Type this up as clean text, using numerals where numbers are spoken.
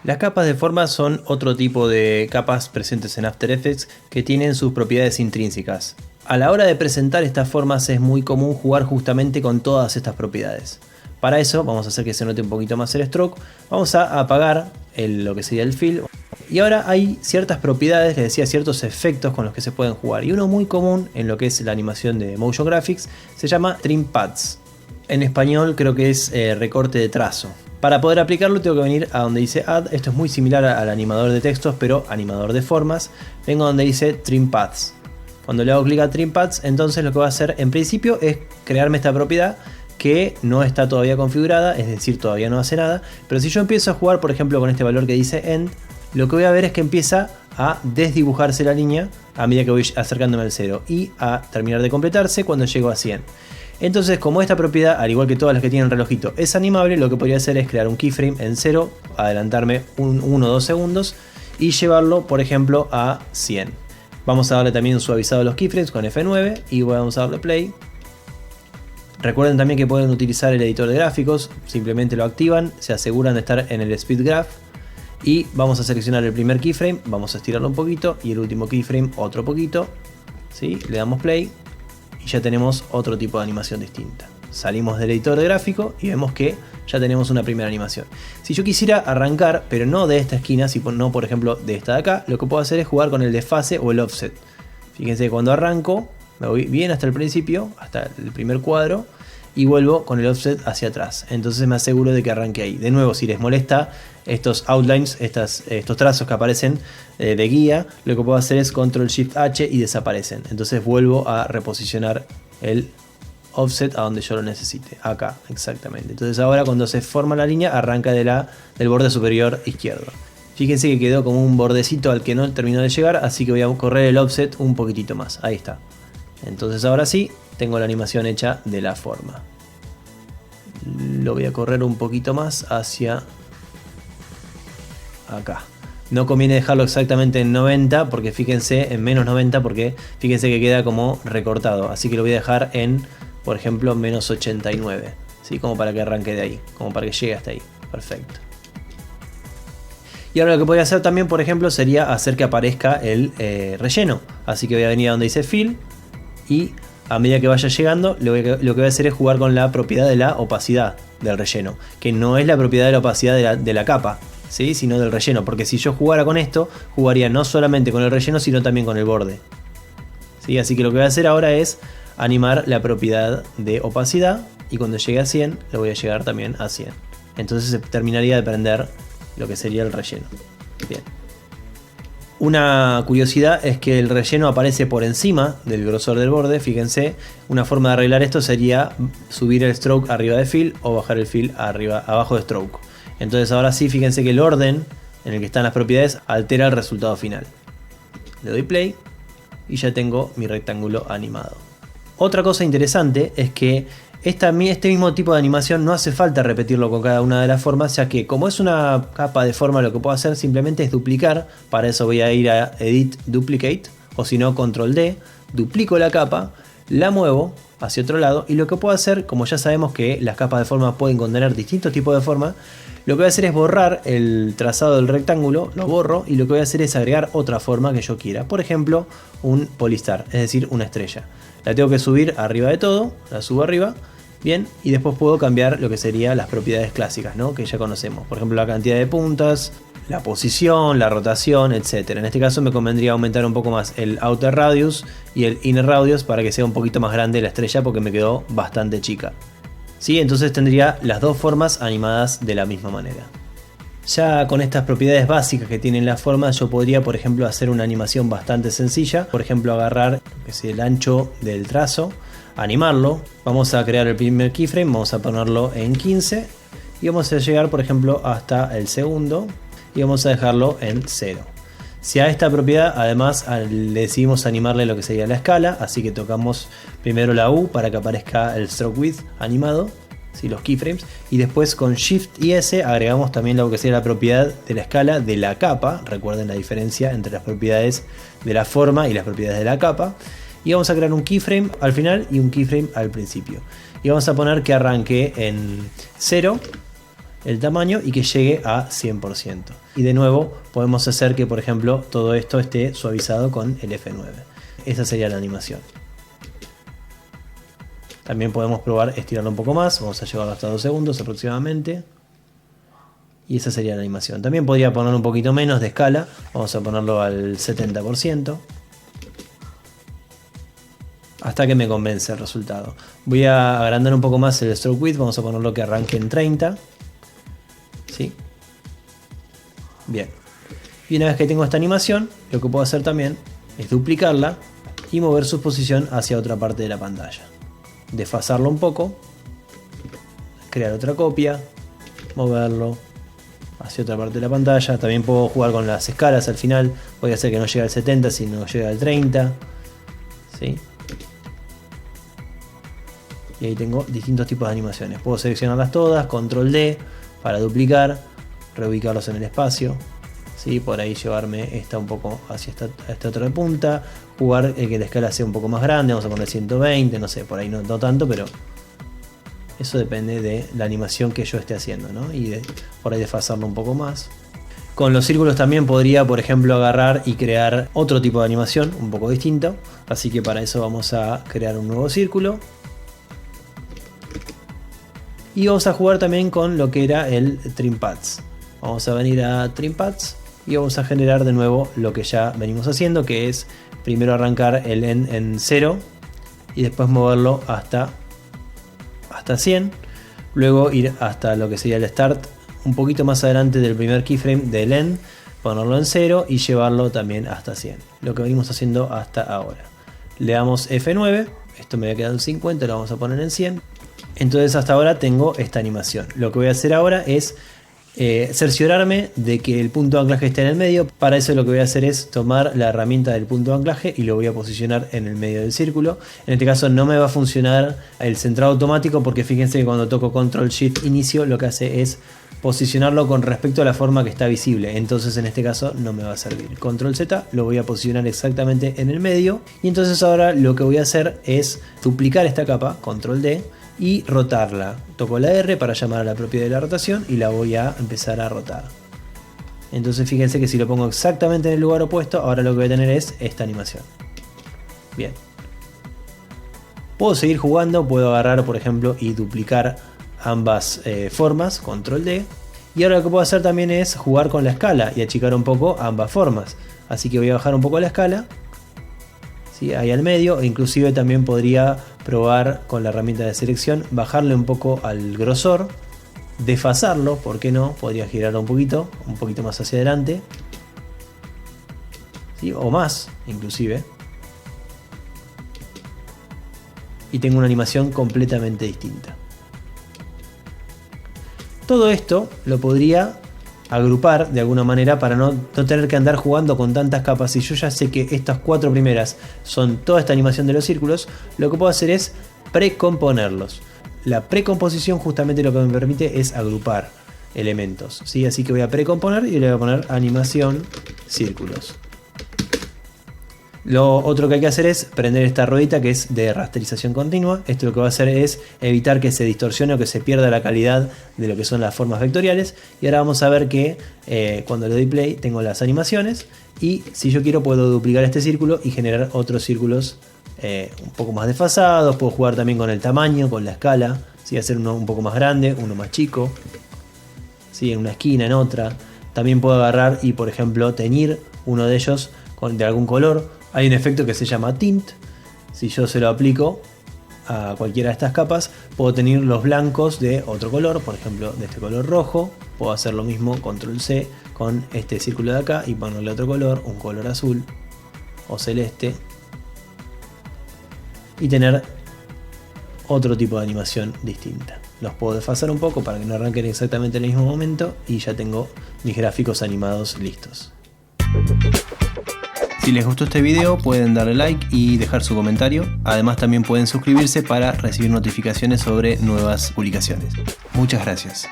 Las capas de forma son otro tipo de capas presentes en After Effects que tienen sus propiedades intrínsecas. A la hora de presentar estas formas es muy común jugar justamente con todas estas propiedades. Para eso vamos a hacer que se note un poquito más el stroke, vamos a apagar lo que sería el fill. Y ahora hay ciertas propiedades, les decía, ciertos efectos con los que se pueden jugar. Y uno muy común en lo que es la animación de Motion Graphics se llama Trim Pads. En español creo que es recorte de trazo. Para poder aplicarlo tengo que venir a donde dice Add. Esto es muy similar al animador de textos, pero animador de formas. Vengo a donde dice Trim Pads. Cuando le hago clic a Trim Pads, entonces lo que va a hacer en principio es crearme esta propiedad que no está todavía configurada, es decir, todavía no hace nada. Pero si yo empiezo a jugar, por ejemplo, con este valor que dice End, lo que voy a ver es que empieza a desdibujarse la línea a medida que voy acercándome al 0 y a terminar de completarse cuando llego a 100. Entonces, como esta propiedad, al igual que todas las que tienen relojito, es animable, lo que podría hacer es crear un keyframe en 0, adelantarme 1 o 2 segundos y llevarlo, por ejemplo, a 100. Vamos a darle también un suavizado a los keyframes con F9 y vamos a darle play. Recuerden también que pueden utilizar el editor de gráficos, simplemente lo activan, se aseguran de estar en el Speed Graph y vamos a seleccionar el primer keyframe, vamos a estirarlo un poquito y el último keyframe otro poquito, ¿sí? Le damos play. Y ya tenemos otro tipo de animación distinta. Salimos del editor de gráfico y vemos que ya tenemos una primera animación. Si yo quisiera arrancar, pero no de esta esquina, sino por ejemplo de esta de acá, lo que puedo hacer es jugar con el desfase o el offset. Fíjense que cuando arranco, me voy bien hasta el principio, hasta el primer cuadro, y vuelvo con el offset hacia atrás. Entonces me aseguro de que arranque ahí. De nuevo, si les molesta estos outlines, estos trazos que aparecen de guía, lo que puedo hacer es Control Shift H y desaparecen. Entonces vuelvo a reposicionar el offset a donde yo lo necesite. Acá, exactamente. Entonces ahora cuando se forma la línea, arranca del borde superior izquierdo. Fíjense que quedó como un bordecito al que no terminó de llegar, así que voy a correr el offset un poquitito más. Ahí está. Entonces ahora sí, tengo la animación hecha de la forma. Lo voy a correr un poquito más hacia acá. No conviene dejarlo exactamente en 90 porque fíjense, en menos 90 porque fíjense que queda como recortado. Así que lo voy a dejar en, por ejemplo, menos 89. ¿Sí? Como para que arranque de ahí, como para que llegue hasta ahí. Perfecto. Y ahora lo que podría hacer también, por ejemplo, sería hacer que aparezca el relleno. Así que voy a venir a donde dice Fill y a medida que vaya llegando, lo que voy a hacer es jugar con la propiedad de la opacidad del relleno, que no es la propiedad de la opacidad de la capa, ¿sí? Sino del relleno, porque si yo jugara con esto, jugaría no solamente con el relleno, sino también con el borde. ¿Sí? Así que lo que voy a hacer ahora es animar la propiedad de opacidad y cuando llegue a 100, lo voy a llegar también a 100. Entonces se terminaría de prender lo que sería el relleno. Bien. Una curiosidad es que el relleno aparece por encima del grosor del borde. Fíjense, una forma de arreglar esto sería subir el stroke arriba de fill o bajar el fill abajo de stroke. Entonces ahora sí, fíjense que el orden en el que están las propiedades altera el resultado final. Le doy play y ya tengo mi rectángulo animado. Otra cosa interesante es que este mismo tipo de animación no hace falta repetirlo con cada una de las formas, ya que como es una capa de forma, lo que puedo hacer simplemente es duplicar. Para eso voy a ir a Edit Duplicate, o si no Control D, duplico la capa, la muevo hacia otro lado y lo que puedo hacer, como ya sabemos que las capas de forma pueden contener distintos tipos de forma, lo que voy a hacer es borrar el trazado del rectángulo, lo borro y lo que voy a hacer es agregar otra forma que yo quiera. Por ejemplo, un polystar, es decir, una estrella. La tengo que subir arriba de todo, la subo arriba. Bien, y después puedo cambiar lo que serían las propiedades clásicas, ¿no? Que ya conocemos. Por ejemplo, la cantidad de puntas, la posición, la rotación, etc. En este caso me convendría aumentar un poco más el outer radius y el inner radius para que sea un poquito más grande la estrella porque me quedó bastante chica. ¿Sí? Entonces tendría las dos formas animadas de la misma manera. Ya con estas propiedades básicas que tienen las formas, yo podría, por ejemplo, hacer una animación bastante sencilla. Por ejemplo, agarrar el ancho del trazo, animarlo. Vamos a crear el primer keyframe, vamos a ponerlo en 15 y vamos a llegar, por ejemplo, hasta el segundo y vamos a dejarlo en 0. Si a esta propiedad además le decidimos animarle lo que sería la escala, así que tocamos primero la U para que aparezca el stroke width animado, ¿sí? Los keyframes, y después con Shift y S agregamos también lo que sería la propiedad de la escala de la capa. Recuerden la diferencia entre las propiedades de la forma y las propiedades de la capa. Y vamos a crear un keyframe al final y un keyframe al principio. Y vamos a poner que arranque en 0 el tamaño y que llegue a 100%. Y de nuevo podemos hacer que, por ejemplo, todo esto esté suavizado con el F9. Esa sería la animación. También podemos probar estirarlo un poco más. Vamos a llevarlo hasta 2 segundos aproximadamente. Y esa sería la animación. También podría poner un poquito menos de escala. Vamos a ponerlo al 70%. Hasta que me convence el resultado. Voy a agrandar un poco más el stroke width. Vamos a ponerlo que arranque en 30. ¿Sí? Bien. Y una vez que tengo esta animación, lo que puedo hacer también es duplicarla y mover su posición hacia otra parte de la pantalla. Desfasarlo un poco. Crear otra copia. Moverlo hacia otra parte de la pantalla. También puedo jugar con las escalas al final. Voy a hacer que no llegue al 70 sino llegue al 30. ¿Sí? Y ahí tengo distintos tipos de animaciones. Puedo seleccionarlas todas, control D para duplicar, reubicarlos en el espacio. ¿Sí? Por ahí llevarme esta un poco hacia esta otra punta. Jugar que la escala sea un poco más grande. Vamos a poner 120, no sé, por ahí no tanto, pero eso depende de la animación que yo esté haciendo, ¿no? Y por ahí desfasarlo un poco más. Con los círculos también podría, por ejemplo, agarrar y crear otro tipo de animación un poco distinto. Así que para eso vamos a crear un nuevo círculo. Y vamos a jugar también con lo que era el Trim Paths. Vamos a venir a Trim Paths y vamos a generar de nuevo lo que ya venimos haciendo, que es primero arrancar el end en 0 y después moverlo hasta 100. Luego ir hasta lo que sería el start, un poquito más adelante del primer keyframe del end, ponerlo en 0 y llevarlo también hasta 100. Lo que venimos haciendo hasta ahora. Le damos F9, esto me había quedado en 50, lo vamos a poner en 100. Entonces hasta ahora tengo esta animación. Lo que voy a hacer ahora es cerciorarme de que el punto de anclaje esté en el medio. Para eso lo que voy a hacer es tomar la herramienta del punto de anclaje y lo voy a posicionar en el medio del círculo. En este caso no me va a funcionar el centrado automático, porque fíjense que cuando toco Control Shift Inicio lo que hace es posicionarlo con respecto a la forma que está visible. Entonces en este caso no me va a servir. Control Z, lo voy a posicionar exactamente en el medio. Y entonces ahora lo que voy a hacer es duplicar esta capa, Control D, y rotarla. Toco la R para llamar a la propiedad de la rotación y la voy a empezar a rotar. Entonces fíjense que si lo pongo exactamente en el lugar opuesto, ahora lo que voy a tener es esta animación. Bien. Puedo seguir jugando, puedo agarrar por ejemplo y duplicar ambas formas, control D. Y ahora lo que puedo hacer también es jugar con la escala y achicar un poco ambas formas. Así que voy a bajar un poco la escala, ¿sí? Ahí al medio, e inclusive también podría probar con la herramienta de selección, bajarle un poco al grosor, desfasarlo, ¿por qué no? Podría girarlo un poquito más hacia adelante, ¿sí? O más, inclusive. Y tengo una animación completamente distinta. Todo esto lo podría agrupar de alguna manera para no tener que andar jugando con tantas capas. Si yo ya sé que estas 4 primeras son toda esta animación de los círculos, lo que puedo hacer es precomponerlos. La precomposición justamente lo que me permite es agrupar elementos, ¿sí? Así que voy a precomponer y le voy a poner animación círculos. Lo otro que hay que hacer es prender esta ruedita que es de rasterización continua. Esto lo que va a hacer es evitar que se distorsione o que se pierda la calidad de lo que son las formas vectoriales. Y ahora vamos a ver que cuando le doy play tengo las animaciones. Y si yo quiero puedo duplicar este círculo y generar otros círculos un poco más desfasados. Puedo jugar también con el tamaño, con la escala, ¿sí? Hacer uno un poco más grande, uno más chico, ¿sí? En una esquina, en otra. También puedo agarrar y por ejemplo teñir uno de ellos de algún color. Hay un efecto que se llama tint. Si yo se lo aplico a cualquiera de estas capas, puedo tener los blancos de otro color, por ejemplo de este color rojo. Puedo hacer lo mismo, control C, con este círculo de acá y ponerle otro color, un color azul o celeste, y tener otro tipo de animación distinta. Los puedo desfasar un poco para que no arranquen exactamente en el mismo momento y ya tengo mis gráficos animados listos. Si les gustó este video pueden darle like y dejar su comentario. Además también pueden suscribirse para recibir notificaciones sobre nuevas publicaciones. Muchas gracias.